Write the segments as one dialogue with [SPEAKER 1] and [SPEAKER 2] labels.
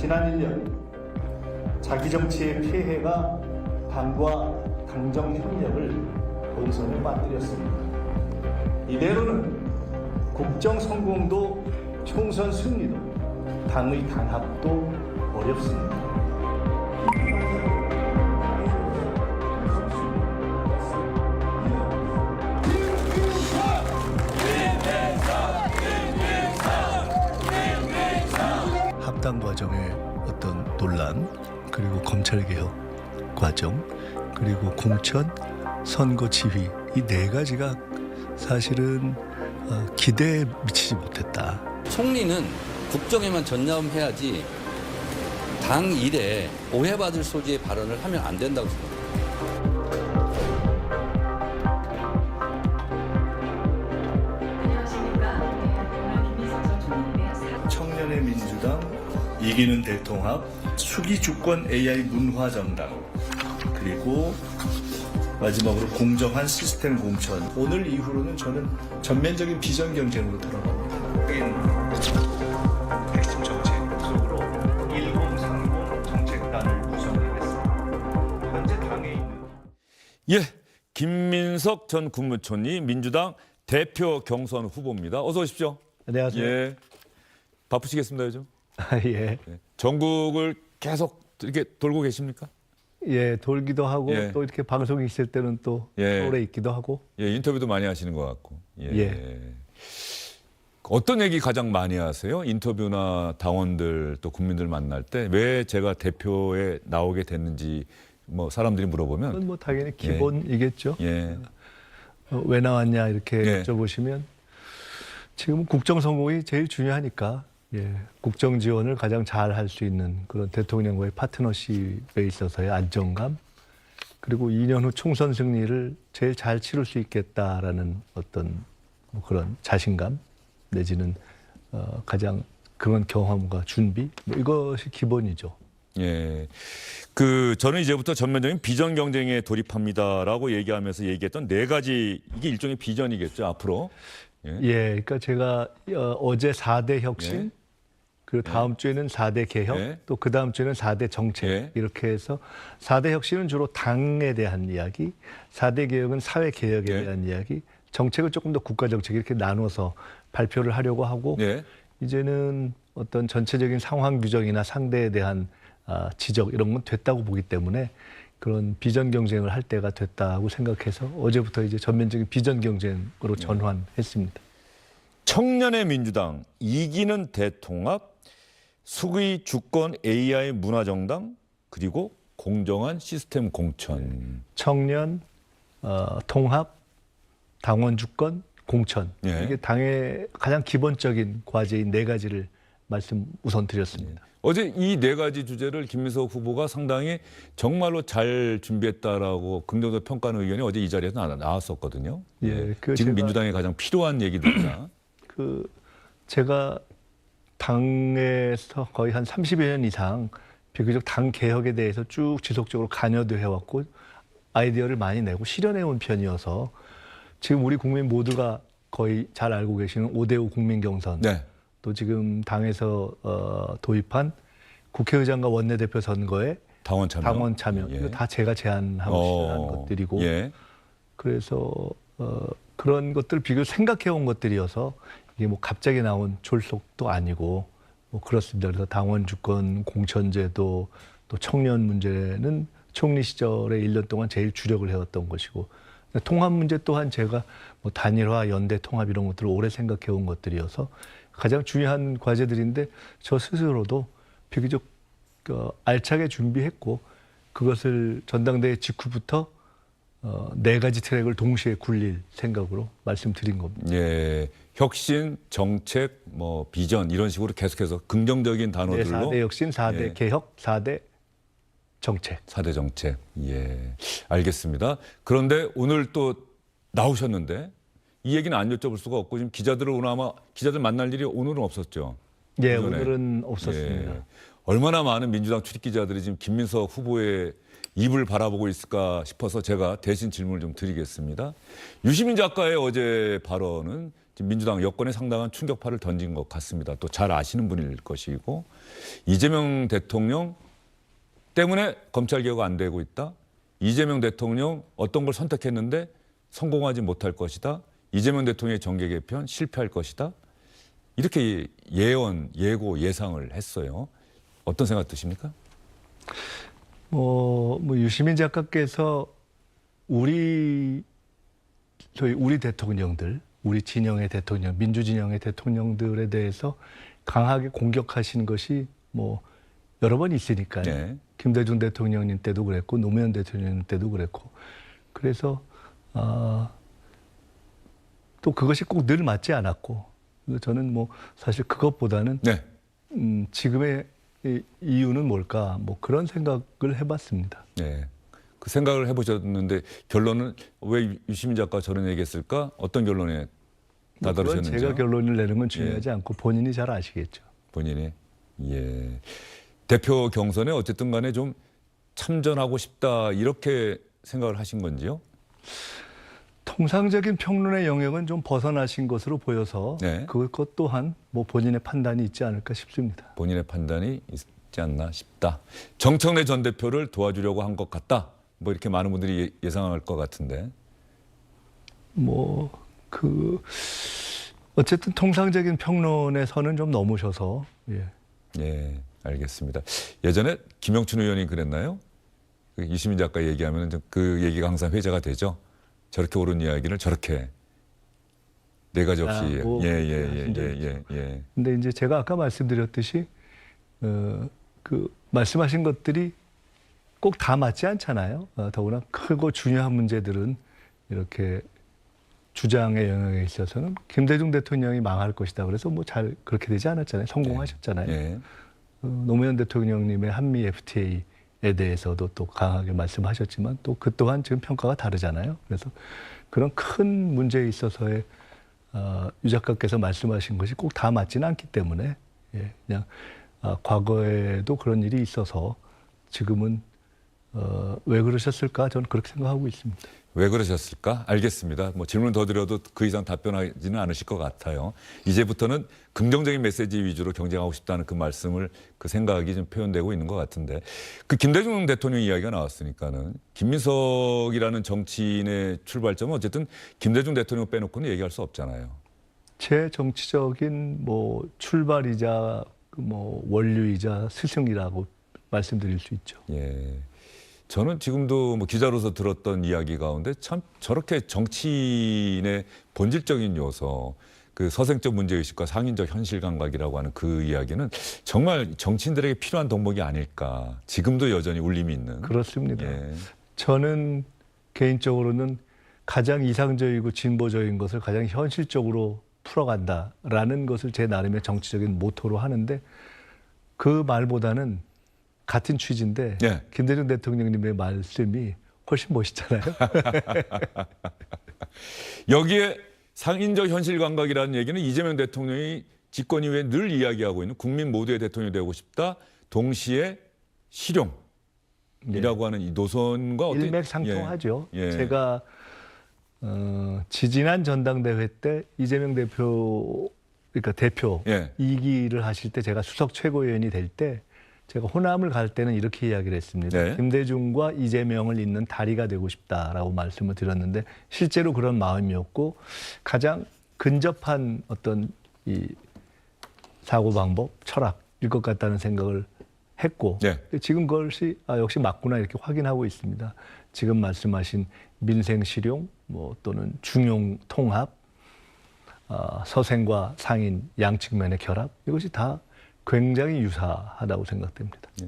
[SPEAKER 1] 지난 1년 자기 정치의 폐해가 당과 당정 협력을 본선을 맞들였습니다. 이대로는 국정 성공도 총선 승리도 당의 단합도 어렵습니다.
[SPEAKER 2] 합당 과정의 어떤 논란, 그리고 검찰개혁 과정, 그리고 공천, 선거 지휘, 이 네 가지가 사실은 기대에 미치지 못했다.
[SPEAKER 3] 총리는 국정에만 전념해야지 당 일에 오해받을 소지의 발언을 하면 안 된다고 생각합니다.
[SPEAKER 1] 청년의 민주당, 이기는 대통합, 수기 주권 AI 문화 정당, 그리고 마지막으로 공정한 시스템 공천. 오늘 이후로는 저는 전면적인 비전 경쟁으로 들어갑니다. 핵심 정책 속으로 1030 정책단을 구성하겠습니다. 현재 당에 있는
[SPEAKER 4] 예, 김민석 전 국무총리 민주당 대표 경선 후보입니다. 어서 오십시오.
[SPEAKER 2] 안녕하세요.
[SPEAKER 4] 예, 바쁘시겠습니다 요즘?
[SPEAKER 2] 예.
[SPEAKER 4] 예. 전국을 계속 이렇게 돌고 계십니까?
[SPEAKER 2] 예, 돌기도 하고
[SPEAKER 4] 예.
[SPEAKER 2] 또 이렇게 방송이 있을 때는 또
[SPEAKER 4] 예.
[SPEAKER 2] 서울에 있기도 하고.
[SPEAKER 4] 예, 인터뷰도 많이 하시는 것 같고. 예.
[SPEAKER 2] 예.
[SPEAKER 4] 어떤 얘기 가장 많이 하세요? 인터뷰나 당원들 또 국민들 만날 때 왜 제가 대표에 나오게 됐는지 뭐 사람들이 물어보면
[SPEAKER 2] 그건 뭐 당연히 기본이겠죠.
[SPEAKER 4] 예.
[SPEAKER 2] 왜 나왔냐 이렇게
[SPEAKER 4] 예.
[SPEAKER 2] 여쭤보시면 지금 국정 성공이 제일 중요하니까 예, 국정 지원을 가장 잘 할 수 있는 그런 대통령과의 파트너십에 있어서의 안정감, 그리고 2년 후 총선 승리를 제일 잘 치를 수 있겠다라는 어떤 뭐 그런 자신감 내지는 가장 그런 경험과 준비, 뭐 이것이 기본이죠.
[SPEAKER 4] 예. 저는 이제부터 전면적인 비전 경쟁에 돌입합니다라고 얘기하면서 얘기했던 네 가지, 이게 일종의 비전이겠죠, 앞으로. 예.
[SPEAKER 2] 예, 그러니까 제가 어제 4대 혁신,
[SPEAKER 4] 예.
[SPEAKER 2] 그리고 다음 주에는 4대 개혁,
[SPEAKER 4] 예.
[SPEAKER 2] 또 그 다음 주에는 4대 정책,
[SPEAKER 4] 예.
[SPEAKER 2] 이렇게 해서 4대 혁신은 주로 당에 대한 이야기, 4대 개혁은 사회 개혁에
[SPEAKER 4] 예.
[SPEAKER 2] 대한 이야기, 정책을 조금 더 국가 정책 이렇게 나눠서 발표를 하려고 하고,
[SPEAKER 4] 예.
[SPEAKER 2] 이제는 어떤 전체적인 상황 규정이나 상대에 대한 지적 이런 건 됐다고 보기 때문에 그런 비전 경쟁을 할 때가 됐다고 생각해서 어제부터 이제 전면적인 비전 경쟁으로 전환했습니다.
[SPEAKER 4] 청년의 민주당, 이기는 대통합, 수의 주권 AI 문화정당, 그리고 공정한 시스템 공천.
[SPEAKER 2] 청년, 통합, 당원 주권, 공천.
[SPEAKER 4] 예.
[SPEAKER 2] 이게 당의 가장 기본적인 과제인 네 가지를 말씀 우선 드렸습니다.
[SPEAKER 4] 어제 이 네 가지 주제를 김민석 후보가 상당히 정말로 잘 준비했다라고 긍정적 평가하는 의견이 어제 이 자리에서 나왔었거든요.
[SPEAKER 2] 예,
[SPEAKER 4] 지금
[SPEAKER 2] 제가
[SPEAKER 4] 민주당에 가장 필요한 얘기들이다.
[SPEAKER 2] 제가 당에서 거의 한 30여 년 이상 비교적 당 개혁에 대해서 쭉 지속적으로 관여도 해왔고 아이디어를 많이 내고 실현해온 편이어서 지금 우리 국민 모두가 거의 잘 알고 계시는 5대5 국민 경선,
[SPEAKER 4] 네.
[SPEAKER 2] 또 지금 당에서 도입한 국회의장과 원내대표 선거에
[SPEAKER 4] 당원 참여.
[SPEAKER 2] 이거 다 제가 제안하고 실현한 것들이고, 예. 그래서 그런 것들 비교적 생각해온 것들이어서 이게 뭐 갑자기 나온 졸속도 아니고 뭐 그렇습니다. 그래서 당원 주권, 공천제도, 또 청년 문제는 총리 시절에 1년 동안 제일 주력을 해왔던 것이고, 통합 문제 또한 제가 뭐 단일화, 연대 통합 이런 것들을 오래 생각해온 것들이어서 가장 중요한 과제들인데 저 스스로도 비교적 알차게 준비했고 그것을 전당대회 직후부터 네 가지 트랙을 동시에 굴릴 생각으로 말씀드린 겁니다.
[SPEAKER 4] 예. 혁신, 정책, 뭐 비전 이런 식으로 계속해서 긍정적인 단어들로
[SPEAKER 2] 4대 혁신, 4대
[SPEAKER 4] 예.
[SPEAKER 2] 개혁, 4대 정책.
[SPEAKER 4] 4대 정책. 예. 알겠습니다. 그런데 오늘 또 나오셨는데 이 얘기는 안 여쭤볼 수가 없고 지금 기자들을 오늘 아마 기자들 만날 일이 오늘은 없었죠.
[SPEAKER 2] 예,
[SPEAKER 4] 오전에.
[SPEAKER 2] 오늘은 없었습니다.
[SPEAKER 4] 예. 얼마나 많은 민주당 출입 기자들이 지금 김민석 후보의 입을 바라보고 있을까 싶어서 제가 대신 질문을 좀 드리겠습니다. 유시민 작가의 어제 발언은 지금 민주당 여권에 상당한 충격파를 던진 것 같습니다. 또 잘 아시는 분일 것이고 이재명 대통령 때문에 검찰개혁가 안 되고 있다. 이재명 대통령 어떤 걸 선택했는데 성공하지 못할 것이다. 이재명 대통령의 정계 개편 실패할 것이다. 이렇게 예고, 예상을 했어요. 어떤 생각 드십니까?
[SPEAKER 2] 유시민 작가께서 우리 대통령들, 우리 진영의 대통령, 민주진영의 대통령들에 대해서 강하게 공격하신 것이 여러 번 있으니까요.
[SPEAKER 4] 네.
[SPEAKER 2] 김대중 대통령님 때도 그랬고 노무현 대통령님 때도 그랬고 그래서 또 그것이 꼭 늘 맞지 않았고 저는 사실 그것보다는
[SPEAKER 4] 네.
[SPEAKER 2] 지금의 이유는 뭘까 그런 생각을 해봤습니다.
[SPEAKER 4] 네. 그 생각을 해보셨는데 결론은 왜 유시민 작가 저런 얘기했을까? 어떤 결론에 다다르셨는지요?
[SPEAKER 2] 그건 제가 결론을 내는 건 중요하지 않고 본인이 잘 아시겠죠.
[SPEAKER 4] 본인이 예. 대표 경선에 어쨌든 간에 좀 참전하고 싶다 이렇게 생각을 하신 건지요?
[SPEAKER 2] 통상적인 평론의 영역은 좀 벗어나신 것으로 보여서
[SPEAKER 4] 네.
[SPEAKER 2] 그것 또한 본인의 판단이 있지 않을까 싶습니다.
[SPEAKER 4] 본인의 판단이 있지 않나 싶다. 정청래 전 대표를 도와주려고 한 것 같다. 이렇게 많은 분들이 예상할 것 같은데.
[SPEAKER 2] 어쨌든 통상적인 평론의 선은 좀 넘으셔서
[SPEAKER 4] 예, 알겠습니다. 예전에 김영춘 의원이 그랬나요? 유시민 작가 얘기하면 그 얘기가 항상 회자가 되죠. 저렇게 옳은 이야기를 저렇게 네 가지 없이 예.
[SPEAKER 2] 근데 이제 제가 아까 말씀드렸듯이 말씀하신 것들이 꼭 다 맞지 않잖아요. 더구나 크고 중요한 문제들은 이렇게 주장의 영역에 있어서는 김대중 대통령이 망할 것이다. 그래서 잘 그렇게 되지 않았잖아요. 성공하셨잖아요.
[SPEAKER 4] 예.
[SPEAKER 2] 노무현 대통령님의 한미 FTA에 대해서도 또 강하게 말씀하셨지만 또 그 또한 지금 평가가 다르잖아요. 그래서 그런 큰 문제에 있어서의 유 작가께서 말씀하신 것이 꼭 다 맞지는 않기 때문에 그냥 과거에도 그런 일이 있어서 지금은 왜 그러셨을까 저는 그렇게 생각하고 있습니다.
[SPEAKER 4] 왜 그러셨을까? 알겠습니다. 질문 더 드려도 그 이상 답변하지는 않으실 것 같아요. 이제부터는 긍정적인 메시지 위주로 경쟁하고 싶다는 그 말씀을 그 생각이 좀 표현되고 있는 것 같은데 그 김대중 대통령 이야기가 나왔으니까는 김민석이라는 정치인의 출발점은 어쨌든 김대중 대통령 빼놓고는 얘기할 수 없잖아요.
[SPEAKER 2] 제 정치적인 출발이자 원류이자 스승이라고 말씀드릴 수 있죠.
[SPEAKER 4] 예. 저는 지금도 기자로서 들었던 이야기 가운데 참 저렇게 정치인의 본질적인 요소, 그 서생적 문제의식과 상인적 현실 감각이라고 하는 그 이야기는 정말 정치인들에게 필요한 덕목이 아닐까. 지금도 여전히 울림이 있는.
[SPEAKER 2] 그렇습니다.
[SPEAKER 4] 예.
[SPEAKER 2] 저는 개인적으로는 가장 이상적이고 진보적인 것을 가장 현실적으로 풀어간다라는 것을 제 나름의 정치적인 모토로 하는데 그 말보다는 같은 취지인데
[SPEAKER 4] 예.
[SPEAKER 2] 김대중 대통령님의 말씀이 훨씬 멋있잖아요.
[SPEAKER 4] 여기에 상인적 현실 감각이라는 얘기는 이재명 대통령이 집권 이후에 늘 이야기하고 있는 국민 모두의 대통령이 되고 싶다. 동시에 실용이라고 하는 이 노선과 어떤
[SPEAKER 2] 일맥상통하죠.
[SPEAKER 4] 예.
[SPEAKER 2] 제가 지지난 전당대회 때 이재명 대표 대표
[SPEAKER 4] 예.
[SPEAKER 2] 2기를 하실 때 제가 수석 최고위원이 될 때 제가 호남을 갈 때는 이렇게 이야기를 했습니다.
[SPEAKER 4] 네.
[SPEAKER 2] 김대중과 이재명을 잇는 다리가 되고 싶다라고 말씀을 드렸는데 실제로 그런 마음이었고 가장 근접한 어떤 이 사고방법, 철학일 것 같다는 생각을 했고
[SPEAKER 4] 네.
[SPEAKER 2] 지금 그것이 역시 맞구나 이렇게 확인하고 있습니다. 지금 말씀하신 민생 실용 또는 중용 통합, 서생과 상인 양측면의 결합 이것이 다 굉장히 유사하다고 생각됩니다.
[SPEAKER 4] 예.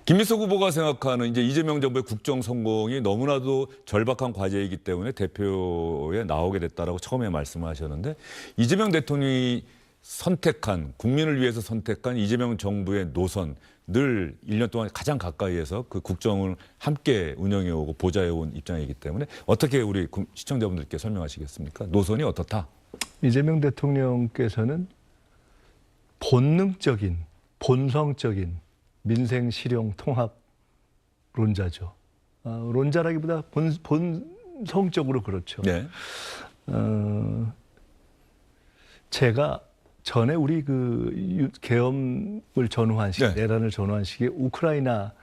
[SPEAKER 4] 김민석 후보가 생각하는 이제 이재명 정부의 국정 성공이 너무나도 절박한 과제이기 때문에 대표에 나오게 됐다라고 처음에 말씀하셨는데 이재명 대통령이 선택한 국민을 위해서 선택한 이재명 정부의 노선 늘 1년 동안 가장 가까이에서 그 국정을 함께 운영해오고 보좌해온 입장이기 때문에 어떻게 우리 시청자분들께 설명하시겠습니까? 노선이 어떻다?
[SPEAKER 2] 이재명 대통령께서는 본능적인, 본성적인 민생 실용 통합론자죠. 론자라기보다 본성적으로 그렇죠.
[SPEAKER 4] 네.
[SPEAKER 2] 제가 전에 우리 계엄을 전후한 시기,
[SPEAKER 4] 네.
[SPEAKER 2] 내란을 전후한 시기에 우크라이나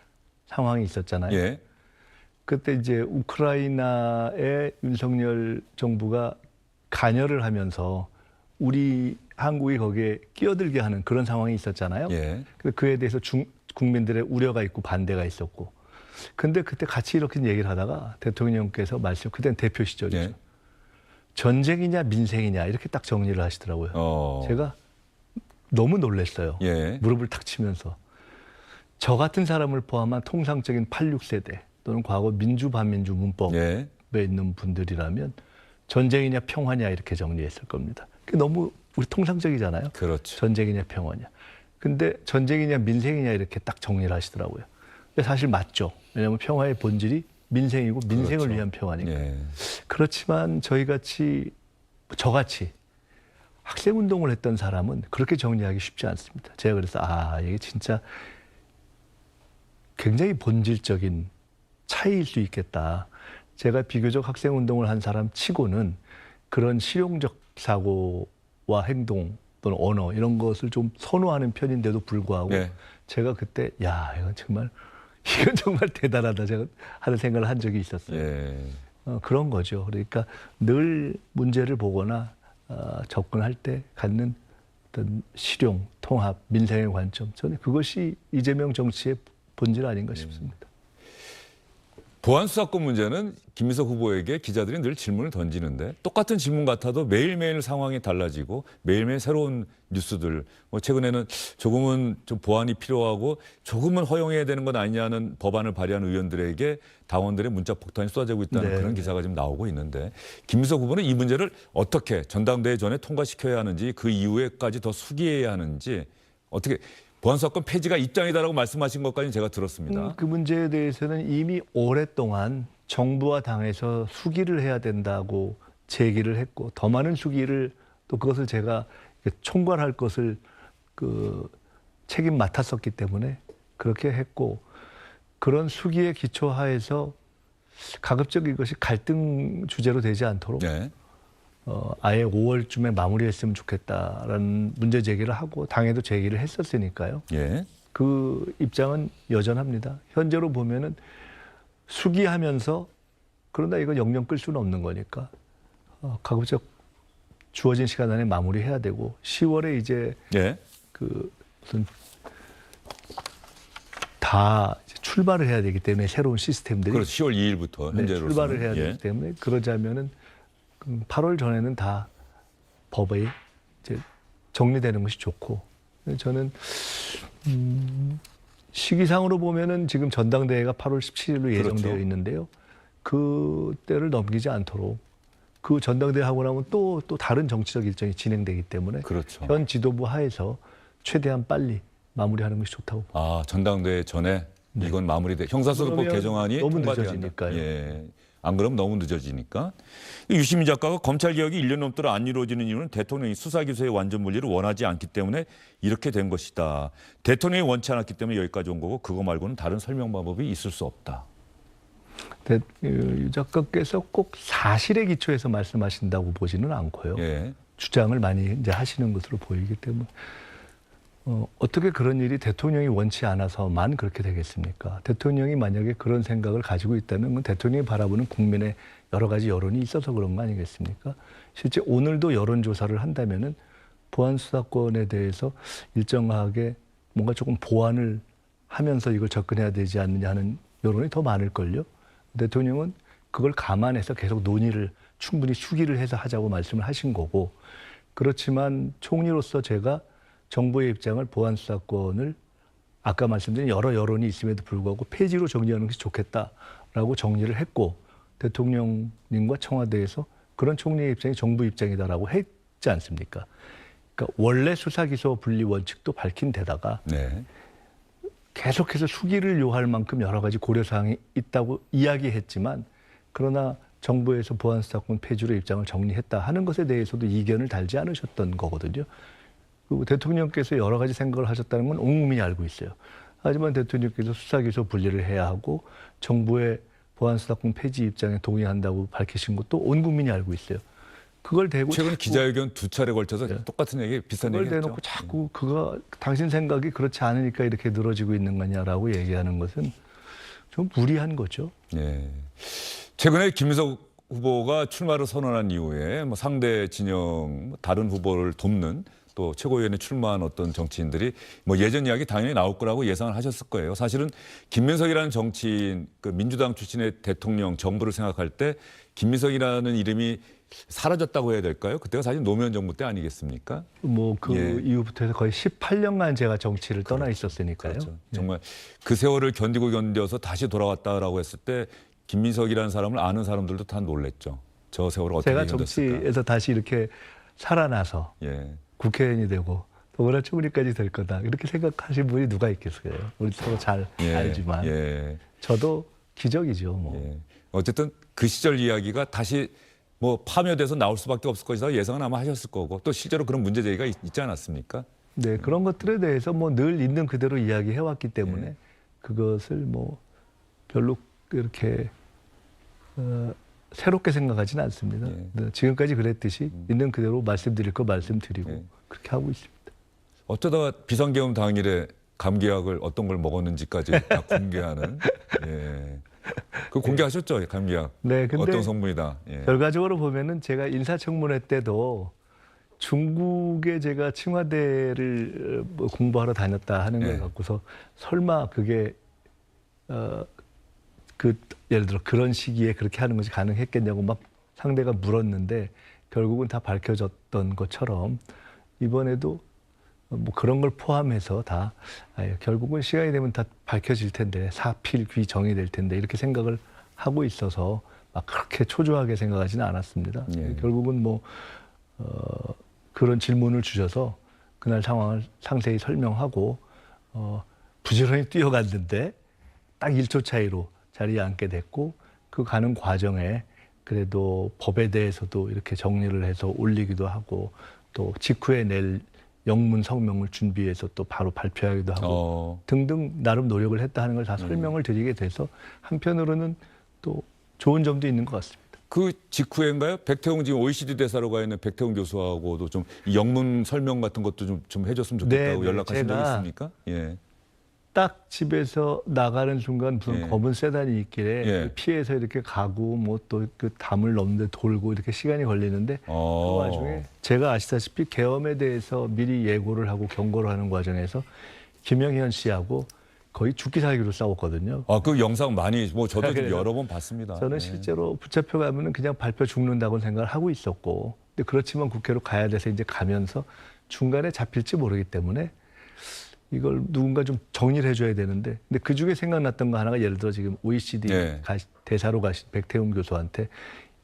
[SPEAKER 2] 상황이 있었잖아요.
[SPEAKER 4] 예.
[SPEAKER 2] 그때 이제 우크라이나에 윤석열 정부가 간여를 하면서 우리 한국이 거기에 끼어들게 하는 그런 상황이 있었잖아요.
[SPEAKER 4] 예.
[SPEAKER 2] 그에 대해서 국민들의 우려가 있고 반대가 있었고. 근데 그때 같이 이렇게 얘기를 하다가 대통령께서 그때는 대표 시절이죠.
[SPEAKER 4] 예.
[SPEAKER 2] 전쟁이냐 민생이냐 이렇게 딱 정리를 하시더라고요. 제가 너무 놀랐어요.
[SPEAKER 4] 예.
[SPEAKER 2] 무릎을 탁 치면서. 저 같은 사람을 포함한 통상적인 86세대 또는 과거 민주 반민주 문법에
[SPEAKER 4] 예.
[SPEAKER 2] 있는 분들이라면 전쟁이냐 평화냐 이렇게 정리했을 겁니다. 그게 너무 우리 통상적이잖아요.
[SPEAKER 4] 그렇죠.
[SPEAKER 2] 전쟁이냐 평화냐. 근데 전쟁이냐 민생이냐 이렇게 딱 정리를 하시더라고요. 근데 사실 맞죠. 왜냐하면 평화의 본질이 민생이고 민생을
[SPEAKER 4] 그렇죠.
[SPEAKER 2] 위한 평화니까.
[SPEAKER 4] 예.
[SPEAKER 2] 그렇지만 저같이 학생운동을 했던 사람은 그렇게 정리하기 쉽지 않습니다. 제가 그래서 이게 진짜 굉장히 본질적인 차이일 수 있겠다. 제가 비교적 학생운동을 한 사람 치고는 그런 실용적 사고와 행동 또는 언어 이런 것을 좀 선호하는 편인데도 불구하고
[SPEAKER 4] 네.
[SPEAKER 2] 제가 그때 이건 정말 대단하다 제가 하는 생각을 한 적이 있었어요.
[SPEAKER 4] 예.
[SPEAKER 2] 그런 거죠. 그러니까 늘 문제를 보거나 접근할 때 갖는 어떤 실용, 통합, 민생의 관점. 저는 그것이 이재명 정치의 본질 아닌가 싶습니다.
[SPEAKER 4] 보안수사권 문제는 김민석 후보에게 기자들이 늘 질문을 던지는데 똑같은 질문 같아도 매일매일 상황이 달라지고 매일매일 새로운 뉴스들 최근에는 조금은 좀 보완이 필요하고 조금은 허용해야 되는 건 아니냐는 법안을 발의한 의원들에게 당원들의 문자 폭탄이 쏟아지고 있다는
[SPEAKER 2] 네.
[SPEAKER 4] 그런 기사가 지금 나오고 있는데 김민석 후보는 이 문제를 어떻게 전당대회 전에 통과시켜야 하는지 그 이후에까지 더 수기해야 하는지 어떻게 보안수사권 폐지가 입장이다라고 말씀하신 것까지는 제가 들었습니다.
[SPEAKER 2] 그 문제에 대해서는 이미 오랫동안 정부와 당에서 수기를 해야 된다고 제기를 했고 더 많은 수기를 또 그것을 제가 총괄할 것을 책임 맡았었기 때문에 그렇게 했고 그런 수기의 기초하에서 가급적 이것이 갈등 주제로 되지 않도록
[SPEAKER 4] 네.
[SPEAKER 2] 아예 5월쯤에 마무리했으면 좋겠다라는 문제 제기를 하고 당에도 제기를 했었으니까요.
[SPEAKER 4] 예.
[SPEAKER 2] 그 입장은 여전합니다. 현재로 보면은 수기하면서 그러나 이거 영영 끌 수는 없는 거니까 가급적 주어진 시간 안에 마무리해야 되고 10월에 이제
[SPEAKER 4] 예.
[SPEAKER 2] 무슨 다 이제 출발을 해야 되기 때문에 새로운 시스템들이
[SPEAKER 4] 그렇죠. 10월 2일부터 현재로서
[SPEAKER 2] 출발을 해야 되기 때문에 그러자면은 8월 전에는 다 법이 이제 정리되는 것이 좋고 저는 시기상으로 보면은 지금 전당대회가 8월 17일로 예정되어
[SPEAKER 4] 그렇죠.
[SPEAKER 2] 있는데요. 그 때를 넘기지 않도록 그 전당대회 하고 나면 또 다른 정치적 일정이 진행되기 때문에
[SPEAKER 4] 그렇죠.
[SPEAKER 2] 현 지도부 하에서 최대한 빨리 마무리하는 것이 좋다고.
[SPEAKER 4] 전당대회 전에 이건 마무리돼 형사소송법
[SPEAKER 2] 그러면
[SPEAKER 4] 개정안이
[SPEAKER 2] 너무
[SPEAKER 4] 통과돼야
[SPEAKER 2] 늦어지니까요.
[SPEAKER 4] 한다. 예. 안 그러면 너무 늦어지니까. 유시민 작가가 검찰 개혁이 1년 넘도록 안 이루어지는 이유는 대통령이 수사 기소의 완전 분리를 원하지 않기 때문에 이렇게 된 것이다. 대통령이 원치 않았기 때문에 여기까지 온 거고 그거 말고는 다른 설명 방법이 있을 수 없다.
[SPEAKER 2] 유 작가께서 꼭 사실에 기초해서 말씀하신다고 보지는 않고요.
[SPEAKER 4] 예.
[SPEAKER 2] 주장을 많이 이제 하시는 것으로 보이기 때문에 어떻게 그런 일이 대통령이 원치 않아서만 그렇게 되겠습니까? 대통령이 만약에 그런 생각을 가지고 있다면 그건 대통령이 바라보는 국민의 여러 가지 여론이 있어서 그런 거 아니겠습니까? 실제 오늘도 여론조사를 한다면은 보안수사권에 대해서 일정하게 뭔가 조금 보완을 하면서 이걸 접근해야 되지 않느냐 하는 여론이 더 많을걸요. 대통령은 그걸 감안해서 계속 논의를 충분히 수기를 해서 하자고 말씀을 하신 거고 그렇지만 총리로서 제가 정부의 입장을 보안수사권을 아까 말씀드린 여러 여론이 있음에도 불구하고 폐지로 정리하는 것이 좋겠다라고 정리를 했고 대통령님과 청와대에서 그런 총리의 입장이 정부 입장이다라고 했지 않습니까? 그러니까 원래 수사기소 분리 원칙도 밝힌 데다가
[SPEAKER 4] 네.
[SPEAKER 2] 계속해서 수기를 요할 만큼 여러 가지 고려사항이 있다고 이야기했지만 그러나 정부에서 보안수사권 폐지로 입장을 정리했다 하는 것에 대해서도 이견을 달지 않으셨던 거거든요. 그리고 대통령께서 여러 가지 생각을 하셨다는 건 온 국민이 알고 있어요. 하지만 대통령께서 수사기소 분리를 해야 하고 정부의 보안수사권 폐지 입장에 동의한다고 밝히신 것도 온 국민이 알고 있어요. 그걸 대고
[SPEAKER 4] 최근
[SPEAKER 2] 자꾸
[SPEAKER 4] 기자회견 2차례 걸쳐서 똑같은 얘기, 비슷한
[SPEAKER 2] 그걸
[SPEAKER 4] 얘기 했죠.
[SPEAKER 2] 대놓고 자꾸 그거 당신 생각이 그렇지 않으니까 이렇게 늘어지고 있는 거냐라고 얘기하는 것은 좀 무리한 거죠.
[SPEAKER 4] 예. 최근에 김민석 후보가 출마를 선언한 이후에 뭐 상대 진영 다른 후보를 돕는 또 최고위원회 출마한 어떤 정치인들이 뭐 예전 이야기 당연히 나올 거라고 예상을 하셨을 거예요. 사실은 김민석이라는 정치인, 그 민주당 출신의 대통령 정부를 생각할 때 김민석이라는 이름이 사라졌다고 해야 될까요? 그때가 사실 노무현 정부 때 아니겠습니까?
[SPEAKER 2] 뭐 그
[SPEAKER 4] 예.
[SPEAKER 2] 이후부터 해서 거의 18년간 제가 정치를 떠나 있었으니까요.
[SPEAKER 4] 그렇죠. 정말 그 세월을 견디고 견뎌서 다시 돌아왔다라고 했을 때 김민석이라는 사람을 아는 사람들도 다 놀랬죠. 저 세월을 어떻게
[SPEAKER 2] 제가
[SPEAKER 4] 견뎠을까?
[SPEAKER 2] 정치에서 다시 이렇게 살아나서
[SPEAKER 4] 예. 국회의원이
[SPEAKER 2] 국회의원이 되고 더구나 총리까지 될 거다 이렇게 생각하신 분이 누가 있겠어요. 우리 서로 잘 알지만
[SPEAKER 4] 예.
[SPEAKER 2] 저도 기적이죠. 뭐.
[SPEAKER 4] 예. 어쨌든 그 시절 이야기가 다시 뭐 파묘돼서 나올 수밖에 없을 것이다 예상은 아마 하셨을 거고 또 실제로 그런 문제 제기가 있지 않았습니까?
[SPEAKER 2] 네, 그런 것들에 대해서 뭐 늘 있는 그대로 이야기해 왔기 때문에 그것을 뭐 별로 이렇게 새롭게 생각하지는 않습니다. 네, 지금까지 그랬듯이 있는 그대로 말씀드릴 거 말씀드리고 그렇게 하고 있습니다.
[SPEAKER 4] 어쩌다가 비상계엄 당일에 감기약을 어떤 걸 먹었는지까지 다 공개하는. 예. 그 공개하셨죠, 감기약.
[SPEAKER 2] 네, 근데
[SPEAKER 4] 어떤 성분이다. 예.
[SPEAKER 2] 결과적으로 보면은 제가 인사청문회 때도 중국에 제가 칭화대를 뭐 공부하러 다녔다 하는 걸 갖고서 설마 그게 그 예를 들어 그런 시기에 그렇게 하는 것이 가능했겠냐고 막 상대가 물었는데 결국은 다 밝혀졌던 것처럼 이번에도 뭐 그런 걸 포함해서 다 결국은 시간이 되면 다 밝혀질 텐데 사필귀 정의될 텐데 이렇게 생각을 하고 있어서 막 그렇게 초조하게 생각하지는 않았습니다. 결국은 뭐 그런 질문을 주셔서 그날 상황을 상세히 설명하고 부지런히 뛰어갔는데 딱 1초 차이로 자리에 앉게 됐고 그 가는 과정에 그래도 법에 대해서도 이렇게 정리를 해서 올리기도 하고 또 직후에 낼 영문 성명을 준비해서 또 바로 발표하기도 하고 등등 나름 노력을 했다 하는 걸 다 설명을 드리게 돼서 한편으로는 또 좋은 점도 있는 것 같습니다.
[SPEAKER 4] 그 직후인가요? 백태웅 지금 OECD 대사로 가 있는 백태웅 교수하고도 좀 영문 설명 같은 것도 좀 해줬으면 좋겠다고
[SPEAKER 2] 네,
[SPEAKER 4] 연락하신 적이
[SPEAKER 2] 제가
[SPEAKER 4] 있습니까? 예.
[SPEAKER 2] 딱 집에서 나가는 순간 무슨 검은 세단이 있길래 피해서 이렇게 가고 뭐 또 그 담을 넘는데 돌고 이렇게 시간이 걸리는데 그 와중에 제가 아시다시피 계엄에 대해서 미리 예고를 하고 경고를 하는 과정에서 김영현 씨하고 거의 죽기 살기로 싸웠거든요.
[SPEAKER 4] 아, 그 영상 많이 뭐 저도 좀 여러 번 봤습니다.
[SPEAKER 2] 저는 실제로 붙잡혀 가면은 그냥 발표 죽는다고 생각을 하고 있었고, 근데 그렇지만 국회로 가야 돼서 이제 가면서 중간에 잡힐지 모르기 때문에 이걸 누군가 좀 정리를 해줘야 되는데, 근데 그 중에 생각났던 거 하나가 예를 들어 지금 OECD 대사로 가신 백태웅 교수한테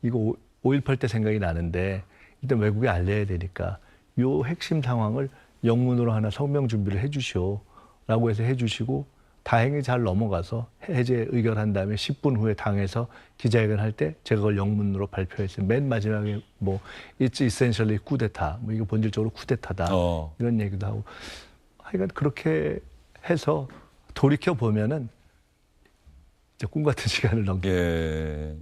[SPEAKER 2] 이거 5.18 때 생각이 나는데 일단 외국에 알려야 되니까 요 핵심 상황을 영문으로 하나 성명 준비를 해주시오라고 해서 해주시고 다행히 잘 넘어가서 해제 의결한 다음에 10분 후에 당에서 기자회견 할 때 제가 그걸 영문으로 발표했어요. 맨 마지막에 뭐 It's essentially 쿠데타, 뭐 이거 본질적으로 쿠데타다 이런 얘기도 하고 하여간 그렇게 해서 돌이켜 보면은 이제 꿈 같은 시간을 넘게.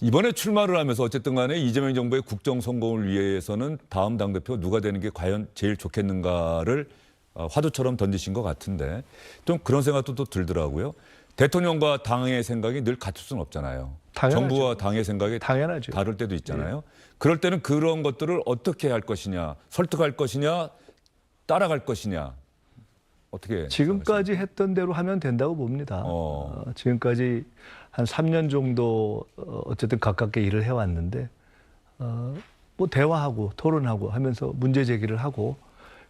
[SPEAKER 4] 이번에 출마를 하면서 어쨌든 간에 이재명 정부의 국정 성공을 위해서는 다음 당대표 누가 되는 게 과연 제일 좋겠는가를 화두처럼 던지신 것 같은데 좀 그런 생각도 또 들더라고요. 대통령과 당의 생각이 늘 같을 수는 없잖아요.
[SPEAKER 2] 당연하죠.
[SPEAKER 4] 정부와 당의 생각이
[SPEAKER 2] 당연하죠.
[SPEAKER 4] 다를 때도 있잖아요. 그럴 때는 그런 것들을 어떻게 할 것이냐, 설득할 것이냐, 따라갈 것이냐. 어떻게
[SPEAKER 2] 지금까지 했던 대로 하면 된다고 봅니다. 지금까지 한 3년 정도 어쨌든 가깝게 일을 해왔는데 뭐 대화하고 토론하고 하면서 문제 제기를 하고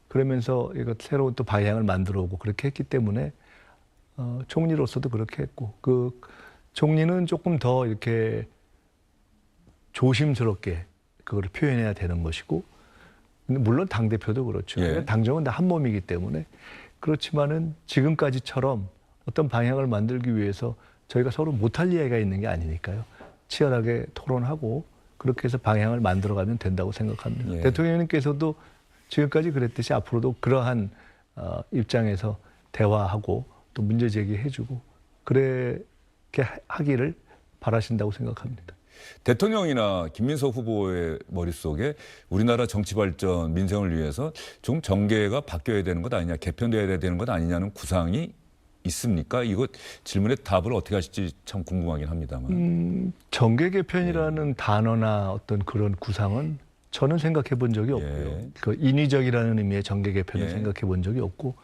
[SPEAKER 2] 그러면서 이거 새로운 또 방향을 만들어 오고 그렇게 했기 때문에 총리로서도 그렇게 했고 그 총리는 조금 더 이렇게 조심스럽게 그걸 표현해야 되는 것이고 근데 물론 당대표도 그렇죠. 당정은 다 한 몸이기 때문에 그렇지만은 지금까지처럼 어떤 방향을 만들기 위해서 저희가 서로 못할 이야기가 있는 게 아니니까요. 치열하게 토론하고 그렇게 해서 방향을 만들어가면 된다고 생각합니다. 대통령님께서도 지금까지 그랬듯이 앞으로도 그러한 입장에서 대화하고 또 문제 제기해주고 그렇게 하기를 바라신다고 생각합니다.
[SPEAKER 4] 대통령이나 김민석 후보의 머릿속에 우리나라 정치 발전, 민생을 위해서 좀 정계가 바뀌어야 되는 것 아니냐, 개편돼야 되는 것 아니냐는 구상이 있습니까? 이거 질문에 답을 어떻게 하실지 참 궁금하긴 합니다만.
[SPEAKER 2] 정계 개편이라는 단어나 어떤 그런 구상은 저는 생각해 본 적이 없고요. 그 인위적이라는 의미의 정계 개편을 생각해 본 적이 없고,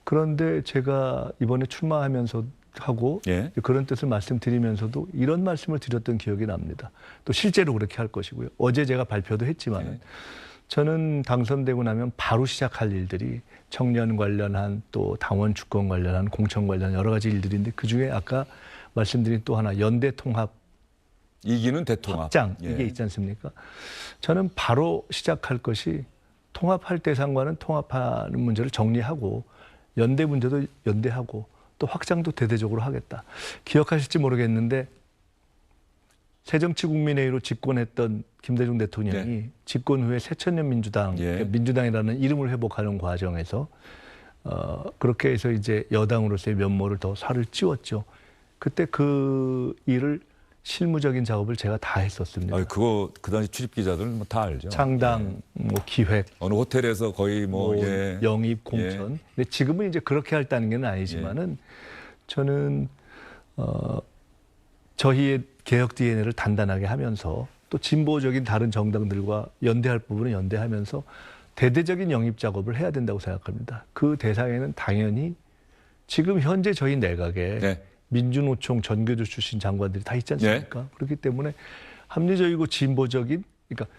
[SPEAKER 2] 그런데 제가 이번에 출마하면서 하고 그런 뜻을 말씀드리면서도 이런 말씀을 드렸던 기억이 납니다. 또 실제로 그렇게 할 것이고요. 어제 제가 발표도 했지만 저는 당선되고 나면 바로 시작할 일들이 청년 관련한 또 당원 주권 관련한 공천 관련 여러 가지 일들인데 그중에 아까 말씀드린 또 하나 연대 통합
[SPEAKER 4] 이기는 대통합.
[SPEAKER 2] 확장 이게 있지 않습니까? 저는 바로 시작할 것이 통합할 대상과는 통합하는 문제를 정리하고 연대 문제도 연대하고 또 확장도 대대적으로 하겠다. 기억하실지 모르겠는데 새정치국민회의로 집권했던 김대중 대통령이 집권 후에 새천년 민주당, 그러니까 민주당이라는 이름을 회복하는 과정에서 그렇게 해서 이제 여당으로서의 면모를 더 살을 찌웠죠. 그때 그 일을 실무적인 작업을 제가 다 했었습니다.
[SPEAKER 4] 그거 그 당시 출입 기자들은 뭐 다 알죠.
[SPEAKER 2] 창당, 뭐 기획,
[SPEAKER 4] 어느 호텔에서 거의 뭐
[SPEAKER 2] 영입, 공천. 근데 지금은 이제 그렇게 할 단계는 아니지만은 저는 저희의 개혁 DNA를 단단하게 하면서 또 진보적인 다른 정당들과 연대할 부분은 연대하면서 대대적인 영입 작업을 해야 된다고 생각합니다. 그 대상에는 당연히 지금 현재 저희 내각에 민주노총 전교조 출신 장관들이 다 있지 않습니까? 그렇기 때문에 합리적이고 진보적인, 그러니까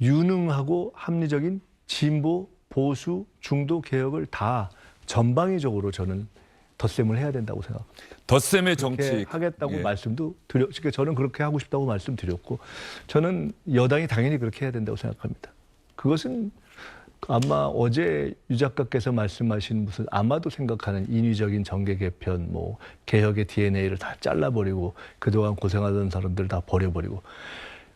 [SPEAKER 2] 유능하고 합리적인 진보, 보수, 중도 개혁을 다 전방위적으로 저는 덧셈을 해야 된다고 생각합니다.
[SPEAKER 4] 덧셈의 정치
[SPEAKER 2] 하겠다고 말씀도 드렸고, 저는 그렇게 하고 싶다고 말씀드렸고, 저는 여당이 당연히 그렇게 해야 된다고 생각합니다. 그것은 아마 어제 유 작가께서 말씀하신 무슨 아마도 생각하는 인위적인 정계 개편, 뭐 개혁의 DNA를 다 잘라버리고 그동안 고생하던 사람들 다 버려버리고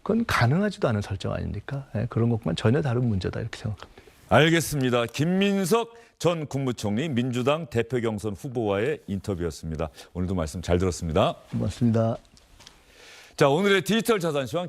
[SPEAKER 2] 그건 가능하지도 않은 설정 아닙니까? 그런 것과는 전혀 다른 문제다 이렇게 생각합니다.
[SPEAKER 4] 알겠습니다. 김민석 전 국무총리 민주당 대표 경선 후보와의 인터뷰였습니다. 오늘도 말씀 잘 들었습니다.
[SPEAKER 2] 고맙습니다.
[SPEAKER 4] 자, 오늘의 디지털 자산시황